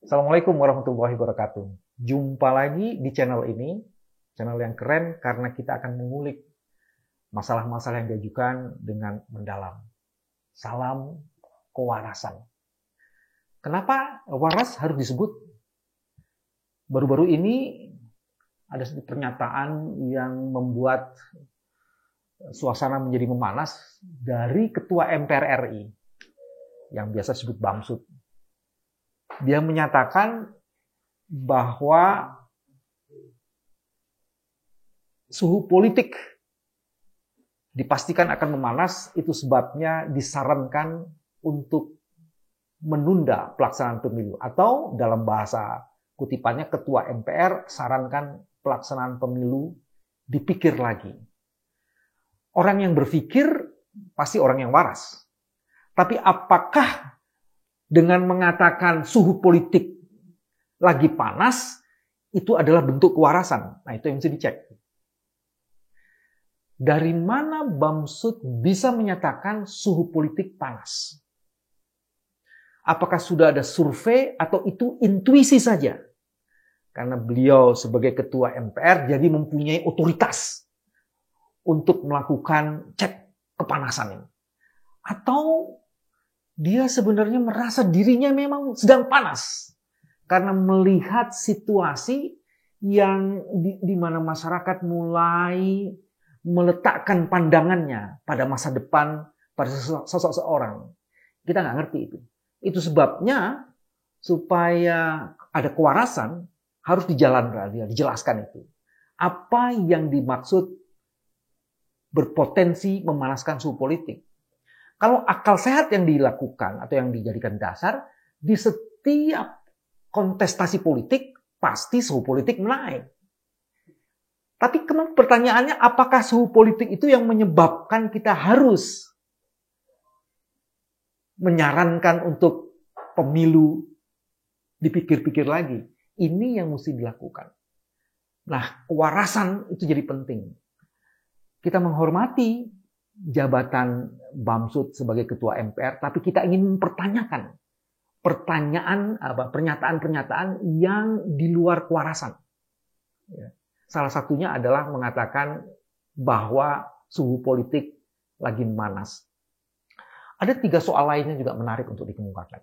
Assalamualaikum warahmatullahi wabarakatuh. Jumpa lagi di channel ini, channel yang keren karena kita akan mengulik masalah-masalah yang diajukan dengan mendalam. Salam kewarasan. Kenapa waras harus disebut? Baru-baru ini ada satu pernyataan yang membuat suasana menjadi memanas dari Ketua MPR RI yang biasa disebut Bamsud. Dia menyatakan bahwa suhu politik dipastikan akan memanas, itu sebabnya disarankan untuk menunda pelaksanaan pemilu. Atau dalam bahasa kutipannya, Ketua MPR sarankan pelaksanaan pemilu dipikir lagi. Orang yang berpikir pasti orang yang waras. Tapi apakah dengan mengatakan suhu politik lagi panas, itu adalah bentuk kewarasan? Nah, itu yang mesti dicek. Dari mana Bamsud bisa menyatakan suhu politik panas? Apakah sudah ada survei atau itu intuisi saja? Karena beliau sebagai ketua MPR jadi mempunyai otoritas untuk melakukan cek kepanasan ini. Atau dia sebenarnya merasa dirinya memang sedang panas karena melihat situasi yang di mana masyarakat mulai meletakkan pandangannya pada masa depan, pada sosok seorang. Kita nggak ngerti itu. Itu sebabnya supaya ada kewarasan harus dijelaskan itu. Apa yang dimaksud berpotensi memanaskan suhu politik? Kalau akal sehat yang dilakukan atau yang dijadikan dasar, di setiap kontestasi politik pasti suhu politik naik. Tapi pertanyaannya, apakah suhu politik itu yang menyebabkan kita harus menyarankan untuk pemilu dipikir-pikir lagi? Ini yang mesti dilakukan. Nah, kewarasan itu jadi penting. Kita menghormati jabatan Bamsud sebagai ketua MPR, tapi kita ingin mempertanyakan pernyataan-pernyataan yang di luar kewarasan. Salah satunya adalah mengatakan bahwa suhu politik lagi memanas. Ada 3 soal lainnya juga menarik untuk dikemukakan.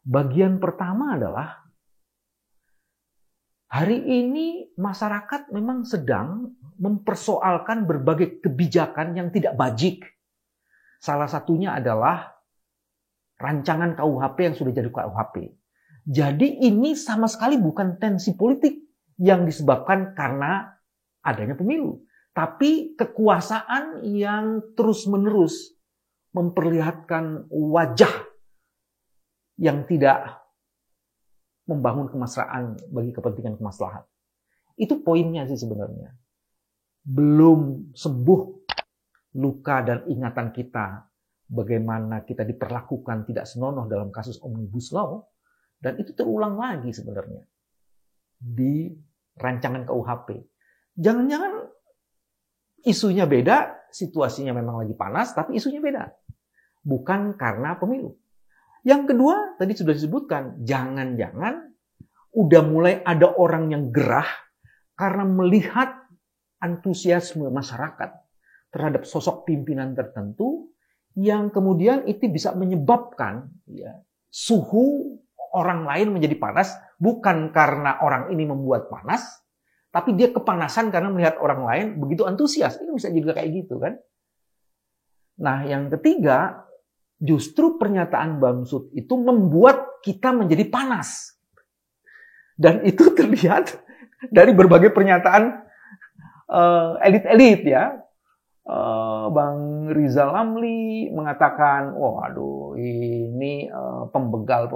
Bagian pertama adalah hari ini masyarakat memang sedang mempersoalkan berbagai kebijakan yang tidak bajik. Salah satunya adalah rancangan KUHP yang sudah jadi KUHP. Jadi ini sama sekali bukan tensi politik yang disebabkan karena adanya pemilu. Tapi kekuasaan yang terus-menerus memperlihatkan wajah yang tidak membangun kemesraan bagi kepentingan kemaslahat. Itu poinnya sih sebenarnya. Belum sembuh luka dan ingatan kita bagaimana kita diperlakukan tidak senonoh dalam kasus Omnibus Law, dan itu terulang lagi sebenarnya di rancangan KUHP. Jangan-jangan isunya beda, situasinya memang lagi panas, tapi isunya beda. Bukan karena pemilu. Yang kedua, tadi sudah disebutkan, jangan-jangan udah mulai ada orang yang gerah karena melihat antusiasme masyarakat terhadap sosok pimpinan tertentu yang kemudian itu bisa menyebabkan suhu orang lain menjadi panas, bukan karena orang ini membuat panas, tapi dia kepanasan karena melihat orang lain begitu antusias. Ini bisa juga kayak gitu kan. Nah, yang ketiga, justru pernyataan Bamsud itu membuat kita menjadi panas. Dan itu terlihat dari berbagai pernyataan elit-elit ya. Bang Rizal Ramli mengatakan, waduh ini pembegal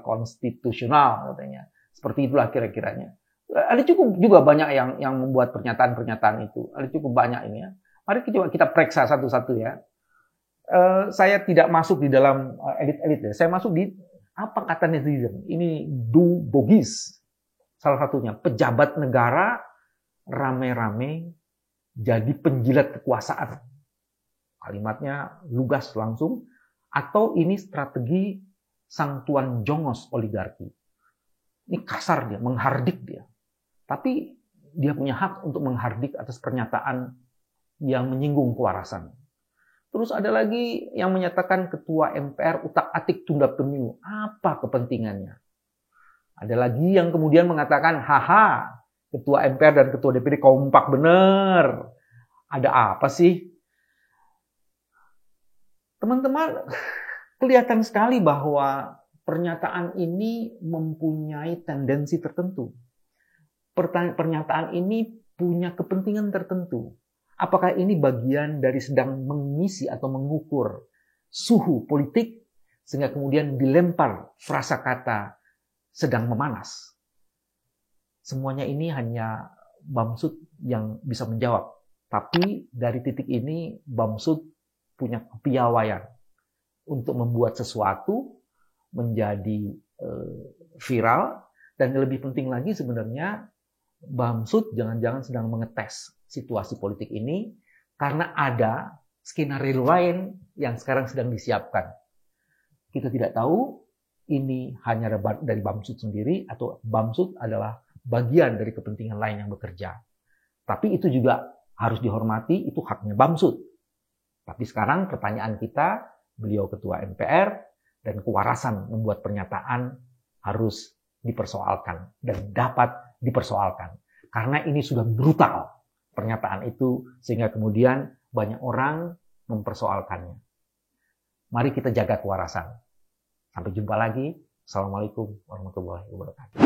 konstitusional katanya. Seperti itulah kira-kiranya. Ada cukup juga banyak yang membuat pernyataan-pernyataan itu. Ada cukup banyak ini ya. Mari kita periksa satu-satu ya. Saya tidak masuk di dalam elit-elit ya. Saya masuk di apa kata netizen. Ini Bogis. Salah satunya pejabat negara rame-rame jadi penjilat kekuasaan. Kalimatnya lugas langsung. Atau ini strategi sang tuan jongos oligarki. Ini kasar dia, menghardik dia. Tapi dia punya hak untuk menghardik atas pernyataan yang menyinggung kewarasan. Terus ada lagi yang menyatakan ketua MPR utak-atik tunda pemilu. Apa kepentingannya? Ada lagi yang kemudian mengatakan, haha, ketua MPR dan ketua DPD kompak bener. Ada apa sih? Teman-teman, kelihatan sekali bahwa pernyataan ini mempunyai tendensi tertentu. Pernyataan ini punya kepentingan tertentu. Apakah ini bagian dari sedang mengisi atau mengukur suhu politik sehingga kemudian dilempar frasa kata sedang memanas? Semuanya ini hanya Bamsud yang bisa menjawab. Tapi dari titik ini Bamsud punya kepiawaian untuk membuat sesuatu menjadi viral. Dan yang lebih penting lagi sebenarnya Bamsud jangan-jangan sedang mengetes situasi politik ini karena ada skenario lain yang sekarang sedang disiapkan. Kita tidak tahu ini hanya dari Bamsud sendiri atau Bamsud adalah bagian dari kepentingan lain yang bekerja. Tapi itu juga harus dihormati, itu haknya Bamsud. Tapi sekarang pertanyaan kita, beliau ketua MPR dan kewarasan membuat pernyataan harus dipersoalkan dan dapat dipersoalkan. Karena ini sudah brutal pernyataan itu sehingga kemudian banyak orang mempersoalkannya. Mari kita jaga kewarasan. Sampai jumpa lagi. Assalamualaikum warahmatullahi wabarakatuh.